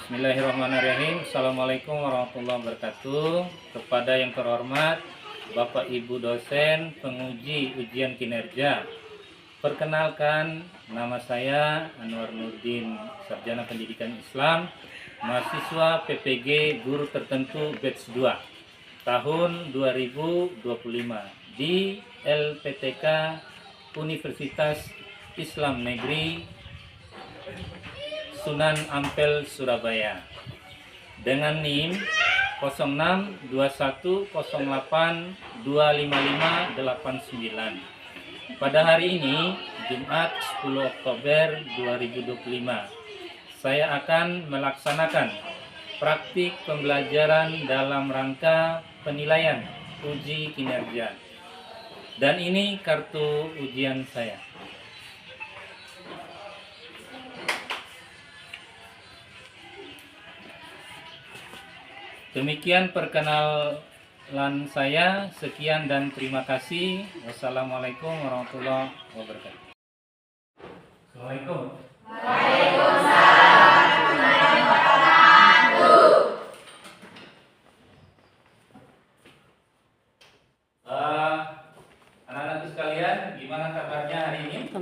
Bismillahirrahmanirrahim. Assalamualaikum warahmatullahi wabarakatuh. Kepada yang terhormat Bapak Ibu dosen penguji ujian kinerja, perkenalkan, nama saya Anwar Nurdin, Sarjana Pendidikan Islam, mahasiswa PPG Guru Tertentu Batch 2 tahun 2025 di LPTK Universitas Islam Negeri Sunan Ampel, Surabaya, dengan NIM 062108255589. Pada hari ini, Jumat 10 Oktober 2025, saya akan melaksanakan praktik pembelajaran dalam rangka penilaian uji kinerja. Dan ini kartu ujian saya. Demikian perkenalan saya. Sekian dan terima kasih. Wassalamualaikum warahmatullahi wabarakatuh. Assalamualaikum. Waalaikumsalam warahmatullahi wabarakatuh. Anak-anakku sekalian, gimana kabarnya hari ini?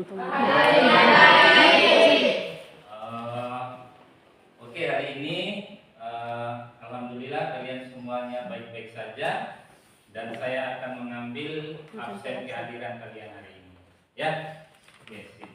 Oke, hari ini alhamdulillah kalian semuanya baik-baik saja, dan saya akan mengambil absen kehadiran kalian hari ini. Ya, oke, sip.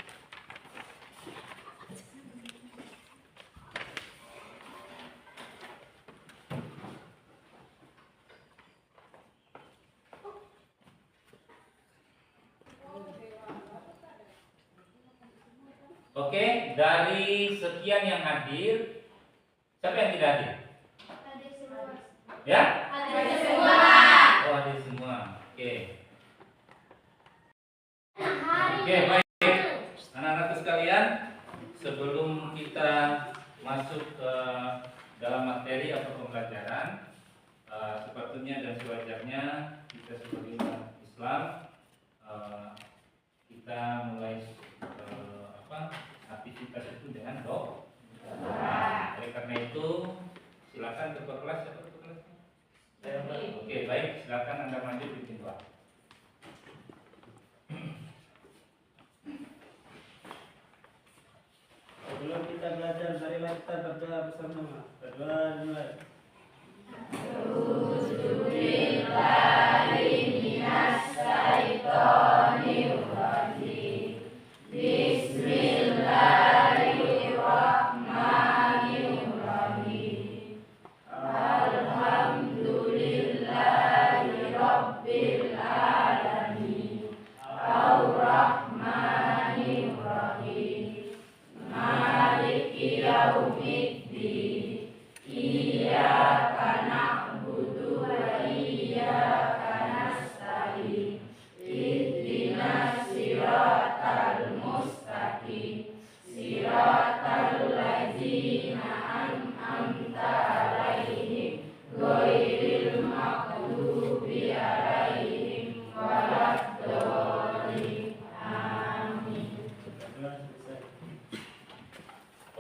Oke, dari sekian yang hadir, siapa yang tidak hadir? Hadir semua. Ya? Hadir semua. Oh, hadir semua. Oke. Oke, Hari baik. Anak-anakku sekalian, sebelum kita masuk ke dalam materi atau pembelajaran, sepatutnya dan sewajarnya kita sebagai umat Islam, kita mulai aktivitas itu dengan doa. Oleh karena itu, silakan ketua kelas. Siapa ketua kelasnya? Oke, baik, silakan Anda maju bikin doa. Sebelum kita belajar, marilah kita berdoa bersama. Berdoa dimulai.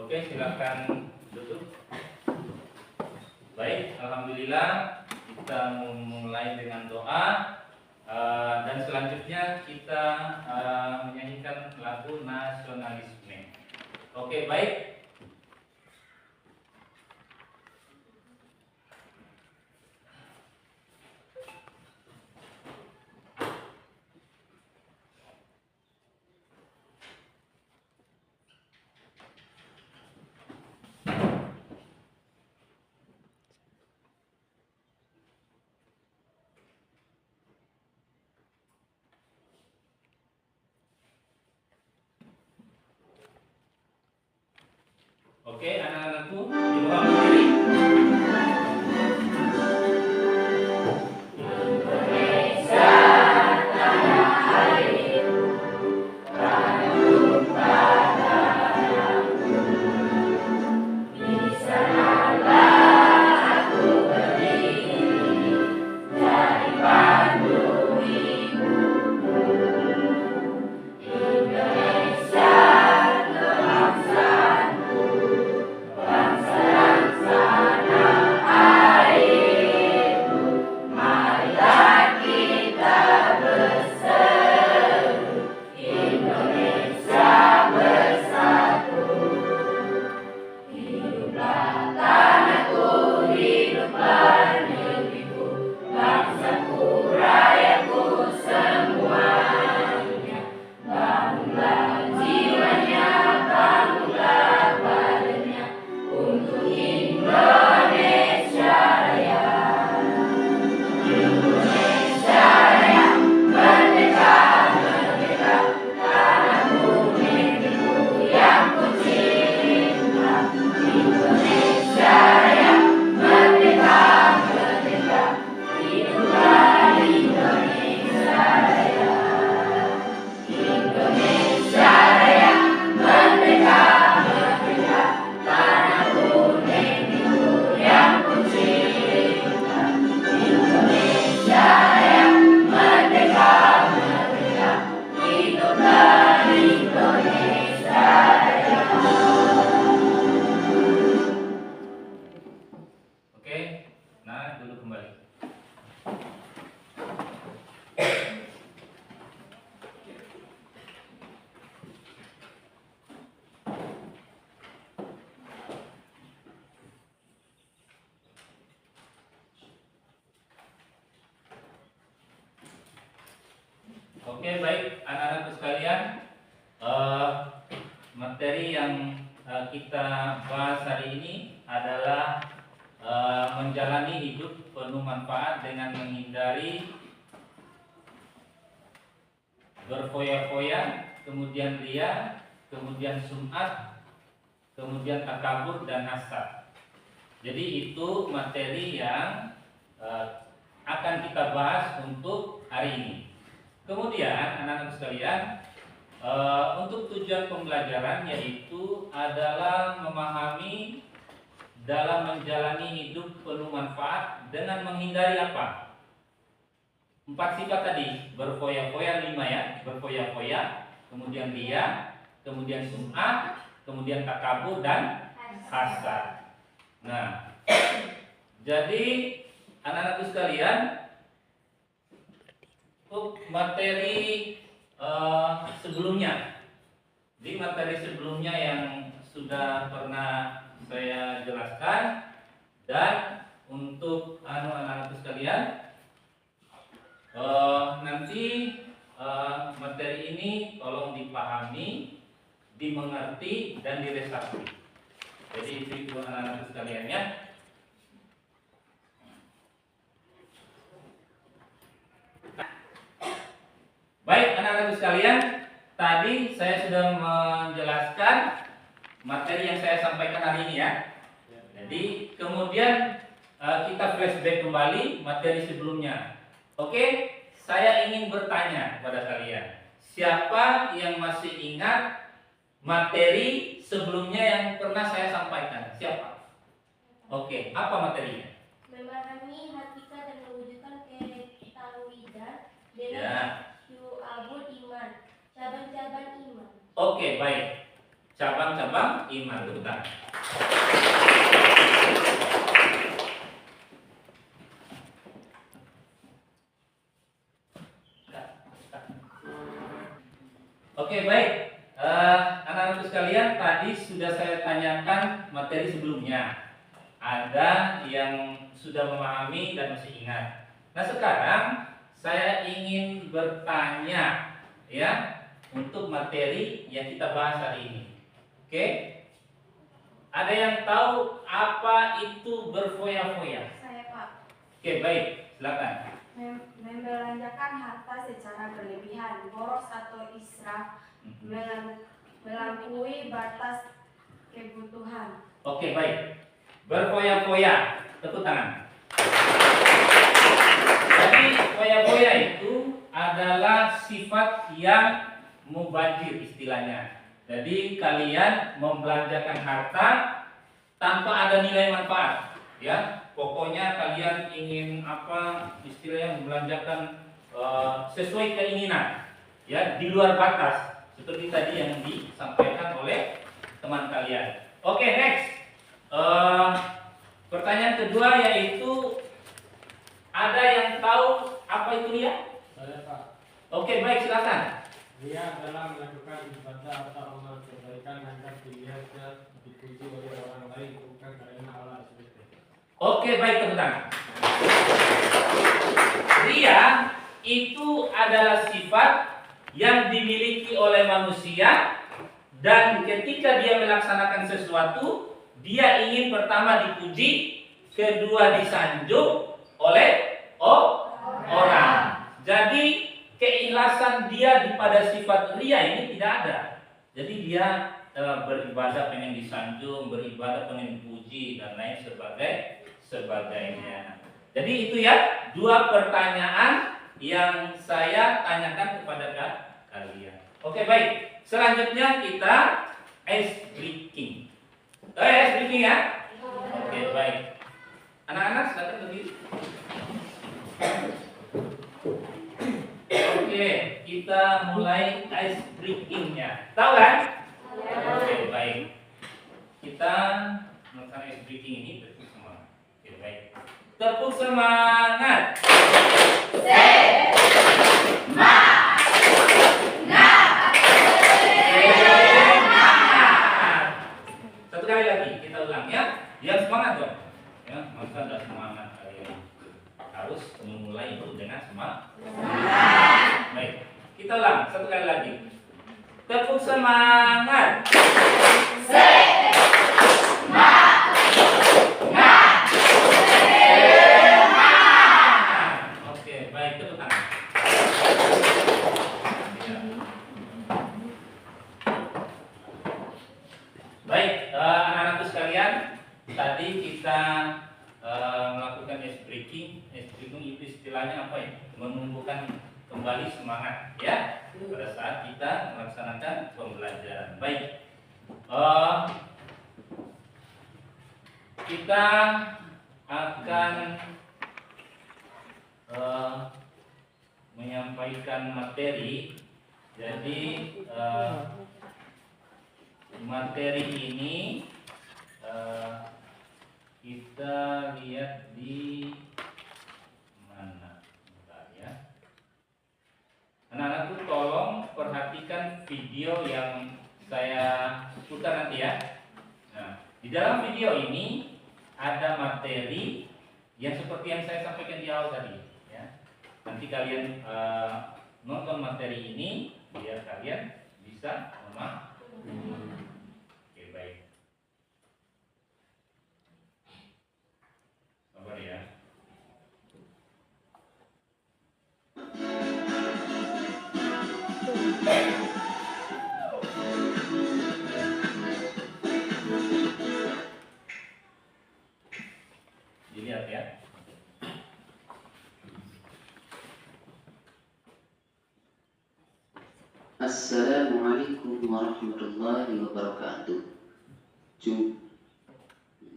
Oke, silakan duduk. Baik, alhamdulillah kita memulai dengan doa, dan selanjutnya kita menyanyikan lagu nasionalisme. Oke, baik. Oke, anak-anakku, di bawah berdiri. Indonesia, bangsa Oke, baik anak-anakku sekalian, materi yang kita bahas hari ini adalah menjalani hidup penuh manfaat dengan menghindari berfoya-foya, kemudian riya, kemudian sum'at, kemudian takabur dan hasad. Jadi itu materi yang akan kita bahas untuk hari ini. Kemudian anak-anak sekalian, untuk tujuan pembelajaran yaitu adalah memahami dalam menjalani hidup penuh manfaat dengan menghindari apa? 4 sifat tadi, berfoya-foya 5 ya, berfoya-foya, kemudian riya, kemudian sum'ah, kemudian takabur dan hasad. Nah, jadi anak-anakku sekalian, untuk materi sebelumnya, di materi sebelumnya yang sudah pernah saya jelaskan, dan untuk anak-anakku sekalian, nanti materi ini tolong dipahami, dimengerti dan diresapi. Jadi itu anak-anak sekalian ya. Baik anak-anak sekalian, tadi saya sudah menjelaskan materi yang saya sampaikan hari ini ya. Jadi kemudian kita flashback kembali materi sebelumnya. Oke, saya ingin bertanya kepada kalian, siapa yang masih ingat materi sebelumnya yang pernah saya sampaikan? Siapa? Oke, apa materinya? Memahami hakikat dan mewujudkan ketauhidan Ya. dengan syu'abul iman, cabang-cabang iman. Oke, baik. Cabang-cabang iman, betul. Oke, baik. Anak-anak sekalian, tadi sudah saya tanyakan materi sebelumnya. Ada yang sudah memahami dan masih ingat. Nah, sekarang saya ingin bertanya ya untuk materi yang kita bahas hari ini. Oke? Ada yang tahu apa itu berfoya-foya? Saya Pak, Oke, baik. Silakan. membelanjakan harta secara berlebihan, boros atau israf, melampaui batas kebutuhan. Oke, baik. Berfoya-foya, tepuk tangan. Jadi foya-foya itu adalah sifat yang mubazir istilahnya. Jadi kalian membelanjakan harta tanpa ada nilai manfaat, ya. Pokoknya kalian ingin apa istilahnya membelanjakan sesuai keinginan, ya, di luar batas seperti tadi yang disampaikan oleh teman kalian. Oke, next. Pertanyaan kedua yaitu ada yang tahu apa itu riya? Saya Pak. Oke, baik, silakan. Riya adalah melakukan ibadah atau amal kebaikan agar dilihatnya dipuji oleh orang lain bukan karena Allah sendiri. Oke, baik, tepuk tangan. Riya itu adalah sifat yang dimiliki oleh manusia, dan ketika dia melaksanakan sesuatu, dia ingin pertama dipuji, kedua disanjung oleh orang. Jadi keikhlasan dia pada sifat riya ini tidak ada. Jadi dia beribadah pengen disanjung, beribadah pengen dipuji dan lain sebagainya. Jadi itu ya 2 pertanyaan yang saya tanyakan kepada kalian. Oke, baik. Selanjutnya kita ice breaking. Ice breaking ya. Oke, baik. Anak-anak silakan berdiri. Oke, kita mulai ice breakingnya. Tahu kan? Oke, baik. Kita melakukan ice breaking ini tepuk semangat. Oke, baik. Tepuk semangat. Satu kali lagi kita ulang ya. Yang semangat dong. Ya, masa ada semangat kalian. Harus memulai itu dengan semangat. Baik. Kita ulang satu kali lagi. Tepuk semangat. Oke, baik, tepuk tangan. Ya. Baik, anak-anakku sekalian, tadi kita melakukan ice breaking. Ice breaking itu istilahnya apa ya? Menumbuhkan kembali semangat ya pada saat kita melaksanakan pembelajaran. Baik, kita akan menyampaikan materi. Jadi materi ini kita lihat di mana? Bentar ya. Anak-anakku tolong perhatikan video yang saya putar nanti ya. Nah, di dalam video ini ada materi yang seperti yang saya sampaikan di awal tadi ya. Nanti kalian nonton materi ini biar kalian bisa memahami. Oke, baik. Sabar ya. Dilihat ya. Assalamualaikum warahmatullahi wabarakatuh.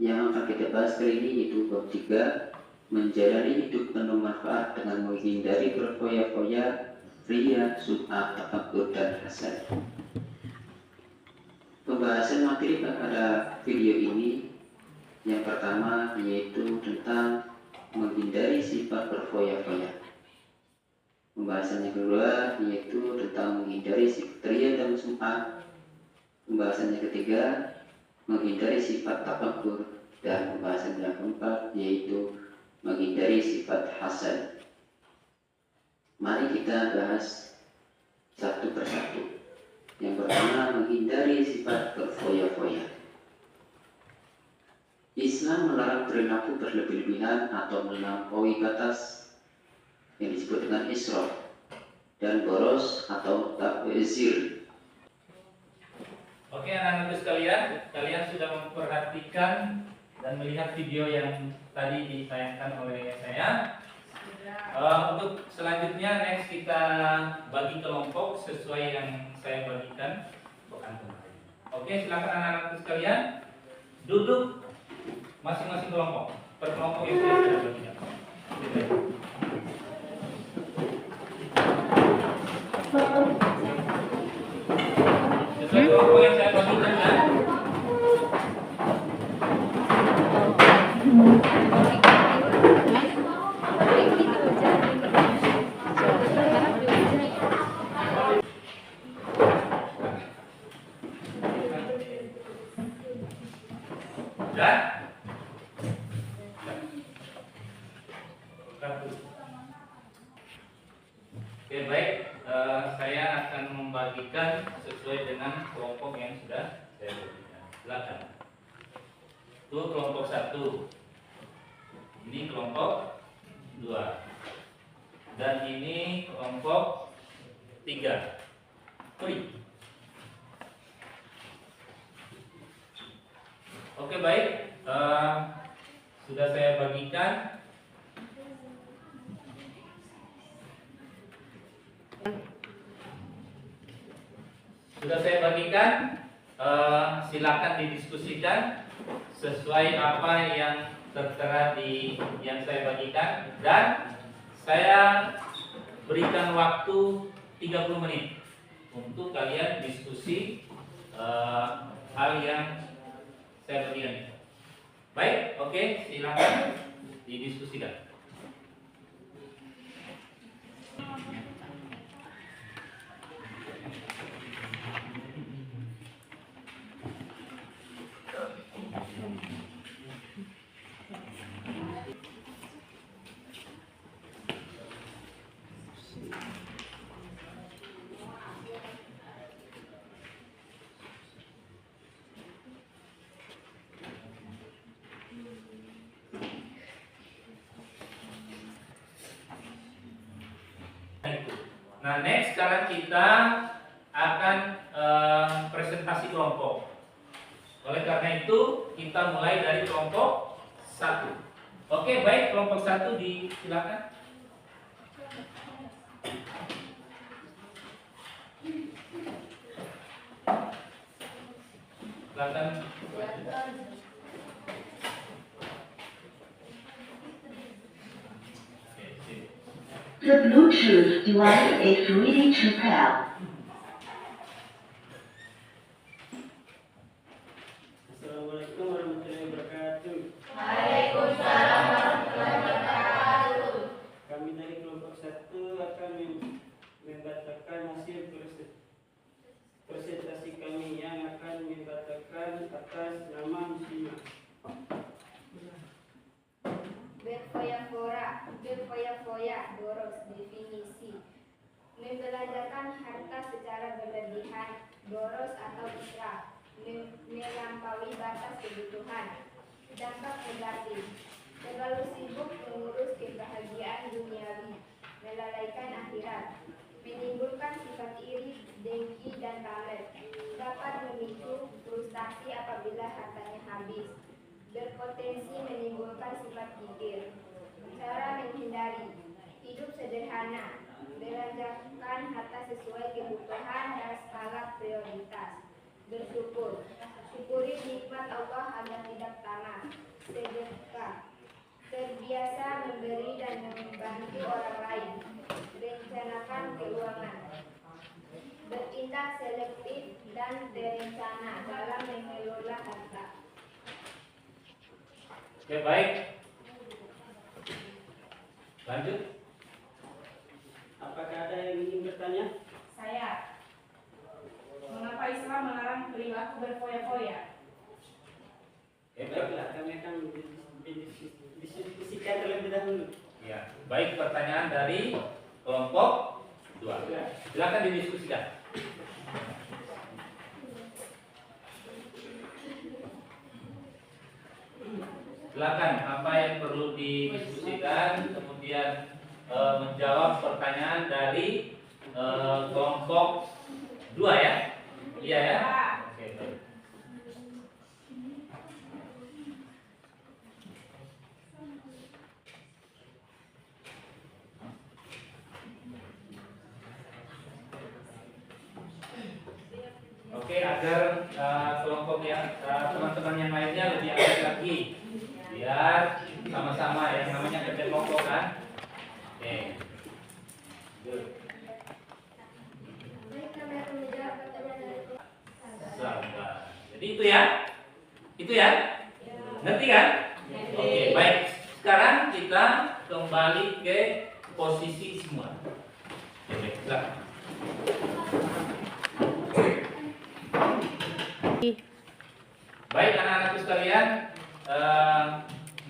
Yang akan kita bahas kali ini yaitu bab 3, menjalani hidup penuh manfaat dengan menghindari berfoya-foya, ria, sum'ah, takabur, dan hasad. Pembahasan materi pada video ini yang pertama yaitu tentang menghindari sifat berfoya-foya. Pembahasan yang kedua yaitu tentang menghindari sifat ria dan sum'ah. Pembahasan yang ketiga menghindari sifat takabur, dan pembahasan yang keempat yaitu menghindari sifat hasad. Mari kita bahas satu persatu. Yang pertama, menghindari sifat berfoya-foya. Islam melarang perilaku berlebih-lebihan atau melampaui batas yang disebut dengan israf dan boros atau tabzir. Oke, anak-anakku sekalian, kalian sudah memperhatikan dan melihat video yang tadi ditayangkan oleh saya. Untuk selanjutnya, next kita bagi kelompok sesuai yang saya bagikan. Oke, silakan anak-anakku sekalian duduk masing-masing kelompok per kelompok yang sudah bagikan. Sesuai kelompok yang saya bagikan ya. Dan oke, baik, saya akan membagikan sesuai dengan kelompok yang sudah saya bagikan. Silakan. Itu kelompok 1. Ini kelompok 2. Dan ini kelompok 3. Free. Oke, baik, sudah saya bagikan. Silakan didiskusikan sesuai apa yang tertera di yang saya bagikan, dan saya berikan waktu 30 menit untuk kalian diskusi hal yang saya bagikan. Baik, oke, silakan didiskusikan. Nah, next sekarang kita akan presentasi kelompok. Oleh karena itu, kita mulai dari kelompok 1. Oke, baik, kelompok 1 disilakan. Silakan. The Bluetooth device is ready to pair. Assalamualaikum warahmatullahi wabarakatuh. Waalaikumsalam warahmatullahi wabarakatuh. Kami dari kelompok 1 akan membacakan hasil presentasi kami yang akan membacakan atas nama muslimah. Berfoya-foya, boros, definisi. Membelanjakan harta secara berlebihan, boros atau israf, melampaui batas kebutuhan. Dampak negatif, terlalu sibuk mengurus kebahagiaan duniawi, melalaikan akhirat, menimbulkan sifat iri, dengki, dan pamer, dapat memicu frustasi apabila hartanya habis, berpotensi menimbulkan sifat gigil. Cara menghindari, hidup sederhana, belanjakan harta sesuai kebutuhan dan skala prioritas, bersyukur, syukuri nikmat Allah agar tidak tamak, sedekah, terbiasa memberi dan membantu orang lain, rencanakan keuangan, bertindak selektif dan berencana dalam mengelola harta. Oke, baik. Lanjut. Apakah ada yang ingin bertanya? Saya. Mengapa Islam melarang perilaku berfoya-foya? Baiklah, kami akan diskusikan terlebih dahulu. Ya, baik, pertanyaan dari kelompok 2. Silakan didiskusikan. Silakan, apa yang perlu didiskusikan, kemudian menjawab pertanyaan dari kelompok 2 ya? Iya ya? Oke, baik. Oke, agar kelompok yang teman-teman yang lainnya lebih aktif lagi, biar sama-sama yang namanya kerja kelompok kan. Oke. Good. Baik, kami akan menjawab pertanyaan dari Sabar. Jadi itu ya? Itu ya? Ngerti kan? Oke, baik. Sekarang kita kembali ke posisi semua. Oke, baik, silakan. Baik anak-anakku sekalian,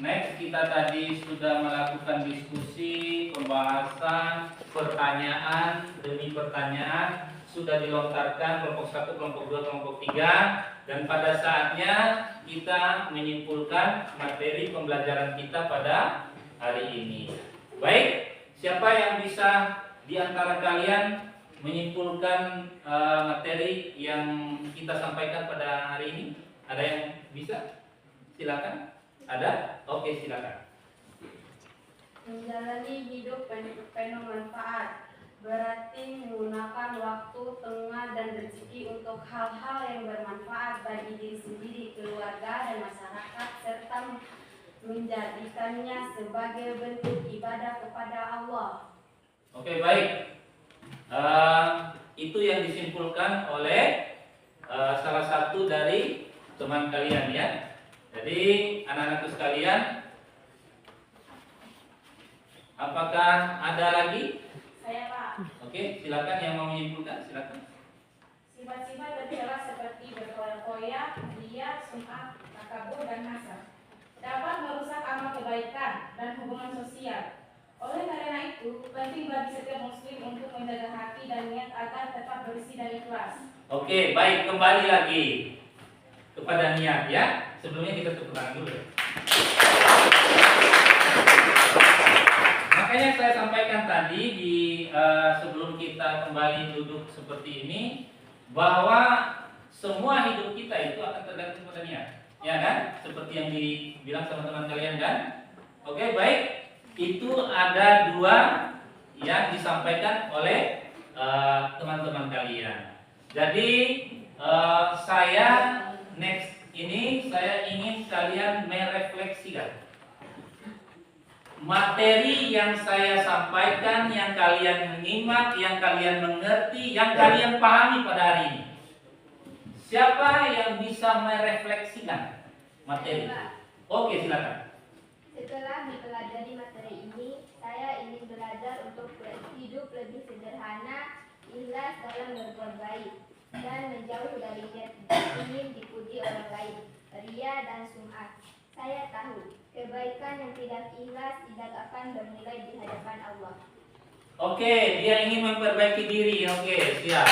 next kita tadi sudah melakukan diskusi, pembahasan, pertanyaan demi pertanyaan sudah dilontarkan kelompok 1, kelompok 2, kelompok 3, dan pada saatnya kita menyimpulkan materi pembelajaran kita pada hari ini. Baik, siapa yang bisa di antara kalian menyimpulkan materi yang kita sampaikan pada hari ini? Ada yang bisa? Silakan. Ada? Oke, silakan. Menjalani hidup penuh manfaat berarti menggunakan waktu, tengah, dan rezeki untuk hal-hal yang bermanfaat bagi diri sendiri, keluarga, dan masyarakat, serta menjadikannya sebagai bentuk ibadah kepada Allah. Oke, baik. Itu yang disimpulkan oleh salah satu dari teman kalian ya. Jadi anak-anakku sekalian, apakah ada lagi? Saya, Pak. Oke, silakan yang mau menyimpulkan, silakan. Sifat-sifat tercela seperti berfoya-foya, riya, sum'ah, takabur, dan hasad dapat merusak amal kebaikan dan hubungan sosial. Oleh karena itu, penting bagi setiap muslim untuk menjaga hati dan niat agar tetap bersih dan ikhlas. Oke, baik, kembali lagi kepada niat ya. Sebelumnya kita tepuk tangan dulu. Makanya saya sampaikan tadi tadi sebelum kita kembali duduk seperti ini, bahwa semua hidup kita itu akan tergantung pada niat, ya kan? Seperti yang dibilang teman-teman kalian kan? Oke, baik. Itu ada dua yang disampaikan oleh teman-teman kalian. Jadi saya next ini saya ingin kalian merefleksikan materi yang saya sampaikan, yang kalian menyimak, yang kalian mengerti, yang kalian pahami pada hari ini. Siapa yang bisa merefleksikan materi? Oke, silakan. Setelah mempelajari materi ini, saya ingin belajar untuk hidup lebih sederhana, ikhlas dalam berbuat baik, dan menjauh dari niat ingin dipuji orang lain, ria dan sum'ah. Saya tahu, kebaikan yang tidak ikhlas tidak akan bernilai di hadapan Allah. Oke, dia ingin memperbaiki diri. Oke, siap.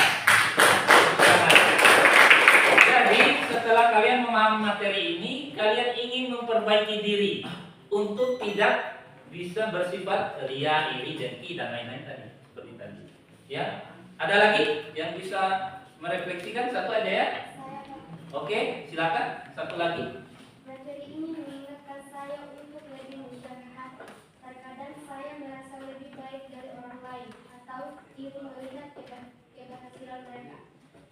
Jadi, setelah kalian memahami materi ini, kalian ingin memperbaiki diri untuk tidak bisa bersifat ria, iri, dengki, dan lain-lain tadi, seperti tadi. Ya, ada lagi yang bisa merefleksikan? Satu aja ya. Oke, silakan. Satu lagi. Materi ini mengingatkan saya untuk lebih menjaga hati. Terkadang saya merasa lebih baik dari orang lain atau ingin melihat keberhasilan mereka.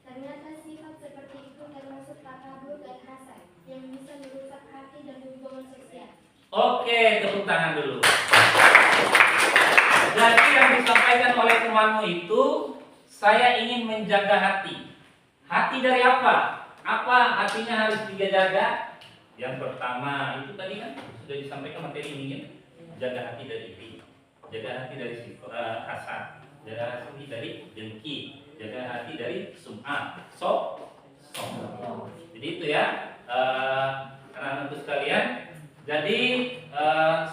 Ternyata sifat seperti itu termasuk takabur dan hasad yang bisa merusak hati dan hubungan sosial. Oke, tepuk tangan dulu. Jadi yang disampaikan oleh temanmu itu, saya ingin menjaga hati. Hati dari apa? Apa hatinya harus dijaga? Yang pertama itu tadi kan sudah disampaikan materi ini kan, jaga hati dari iri, jaga hati dari hasad, jaga hati dari dengki, jaga hati dari sum'ah, Jadi itu ya, anak-anakku sekalian. Jadi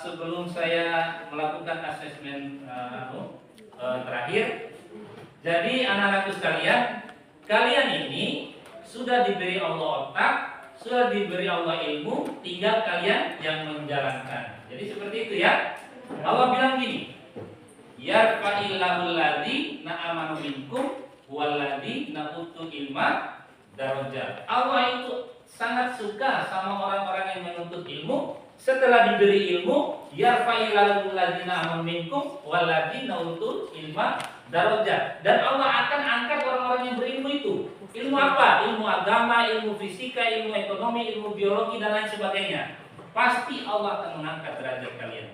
sebelum saya melakukan asesmen terakhir, jadi anak-anakku sekalian, kalian ini sudah diberi Allah otak, sudah diberi Allah ilmu, tinggal kalian yang menjalankan. Jadi seperti itu ya. Allah bilang gini, yarfa'illahul ladzi na'amanu minkum walladzi na'utul ilma darajat. Allah itu sangat suka sama orang-orang yang menuntut ilmu. Setelah diberi ilmu, yarfa'illahul ladzi na'amanu minkum walladzi na'utul ilma darajat. Dan Allah akan angkat orang-orang yang berilmu itu. Ilmu apa? Ilmu agama, ilmu fisika, ilmu ekonomi, ilmu biologi, dan lain sebagainya. Pasti Allah akan mengangkat derajat kalian.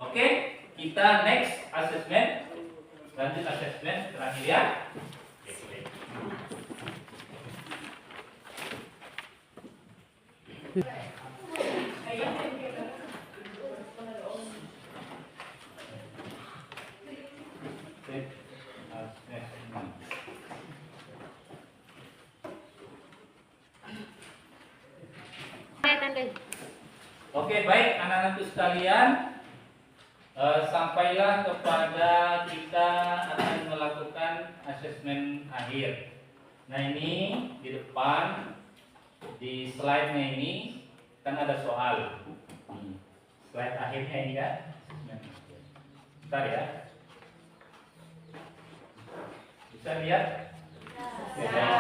Oke? Kita next assessment. Lanjut assessment terakhir ya. Oke, baik anak-anakku sekalian, sampailah kepada kita akan melakukan asesmen akhir. Nah ini di depan di slide-nya ini kan ada soal. Slide akhirnya ini kan. Bentar ya. Bisa lihat? Ya.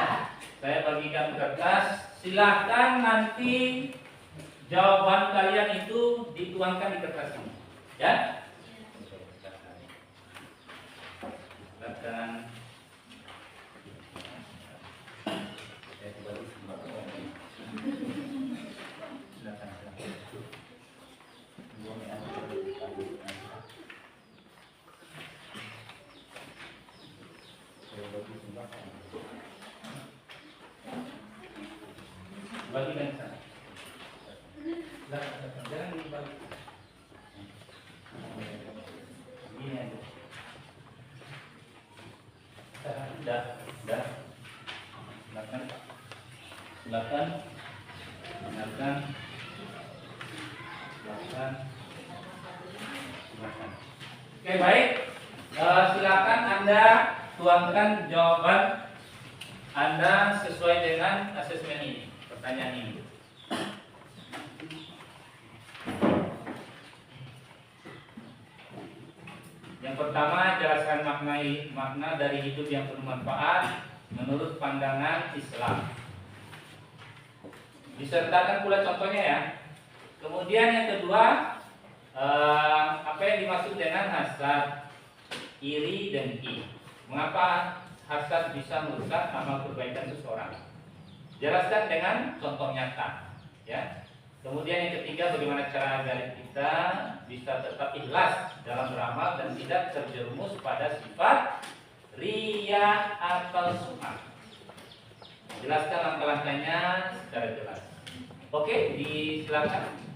Saya bagikan kertas. Silahkan nanti jawaban kalian itu dituangkan di kertas ini, ya. Silakan. Bagikan sana. Jangan dibagi. Ini aja. Sudah. Silakan. Oke, baik. Silakan Anda tuangkan jawaban Anda sesuai dengan asesmen ini, pertanyaan ini. Yang pertama, jelaskan makna dari hidup yang penuh manfaat menurut pandangan Islam. Disertakan pula contohnya ya. Kemudian yang kedua, apa yang dimaksud dengan hasad, iri, dengki? Mengapa hasad bisa merusak amal kebaikan seseorang? Jelaskan dengan contoh nyata, ya. Kemudian yang ketiga, bagaimana cara agar kita bisa tetap ikhlas dalam beramal dan tidak terjerumus pada sifat riya atau sum'ah. Jelaskan langkah-langkahnya secara jelas. Oke, disilakan.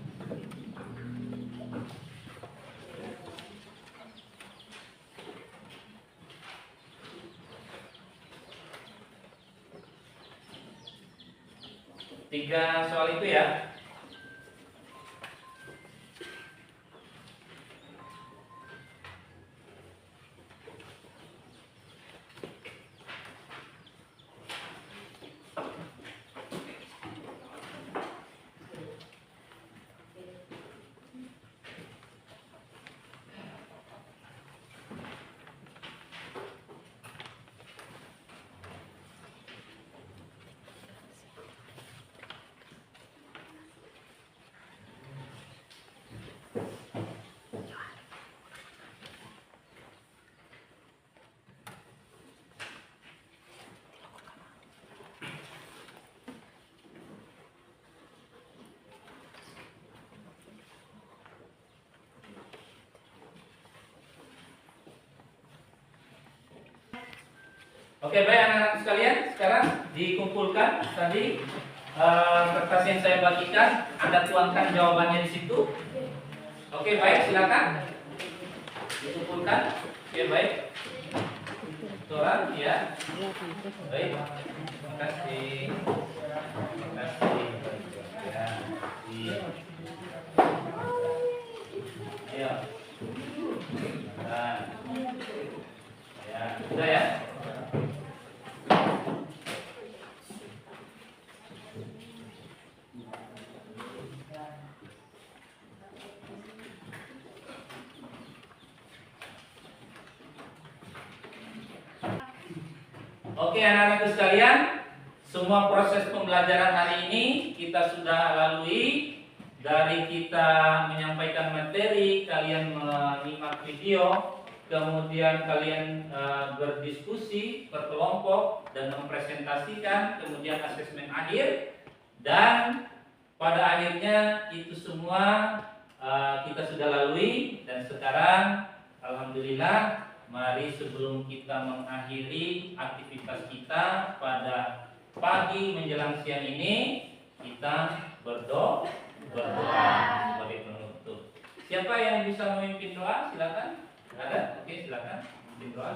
Tiga soal itu ya. Oke, baik anak-anak sekalian, sekarang dikumpulkan tadi kertas yang saya bagikan, Anda tuangkan jawabannya di situ. Oke, baik, silakan dikumpulkan. Oke, baik. Toran, ya. Baik. Terima kasih. Terima kasih. Ya. Ayo. Nah. Ya, sudah ya. Oke anak-anakku sekalian, semua proses pembelajaran hari ini kita sudah lalui. Dari kita menyampaikan materi, kalian menyimak video, kemudian kalian berdiskusi berkelompok dan mempresentasikan, kemudian asesmen akhir, dan pada akhirnya itu semua kita sudah lalui. Dan sekarang alhamdulillah, mari sebelum kita mengakhiri aktivitas kita pada pagi menjelang siang ini, kita berdoa sebagai penutup. Siapa yang bisa memimpin doa? Silakan. Ada? Oke, silakan memimpin doa.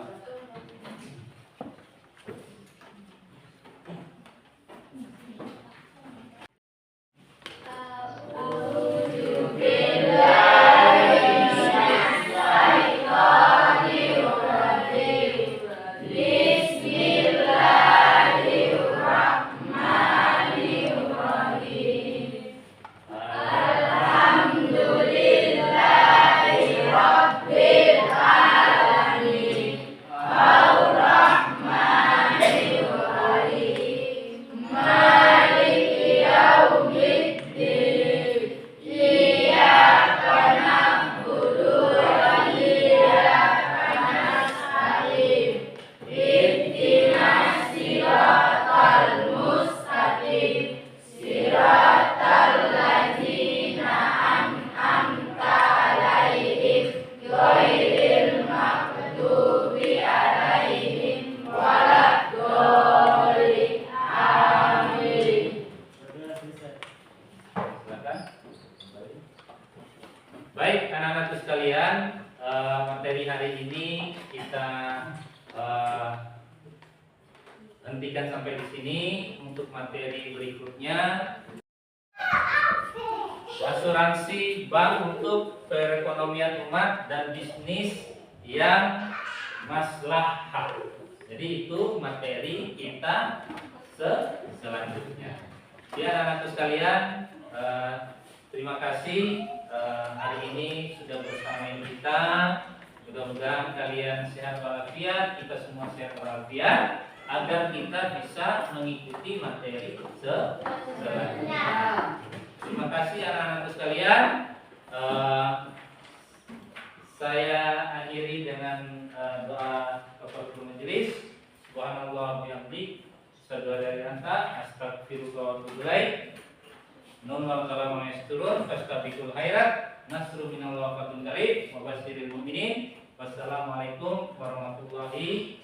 Baik anak-anakku sekalian, materi hari ini kita hentikan sampai di sini. Untuk materi berikutnya, asuransi bank untuk perekonomian umat dan bisnis yang maslahah. Jadi itu materi kita selanjutnya. Ya anak-anakku sekalian, terima kasih hari ini sudah bersama kita. Mudah-mudahan kalian sehat walafiat, kita semua sehat walafiat, agar kita bisa mengikuti materi selanjutnya. Terima kasih anak-anakku sekalian. Saya akhiri dengan doa kafaratul majelis. Subhanallah bihamdi, asyhadu an la ilaha illa anta, astaghfiruka wa atubu ilaik. Nun wal kalam yasturun, fastabiqul khairat, nasru minallahi wa fatun qarib, wa basyiril mu'minin. Wassalamualaikum warahmatullahi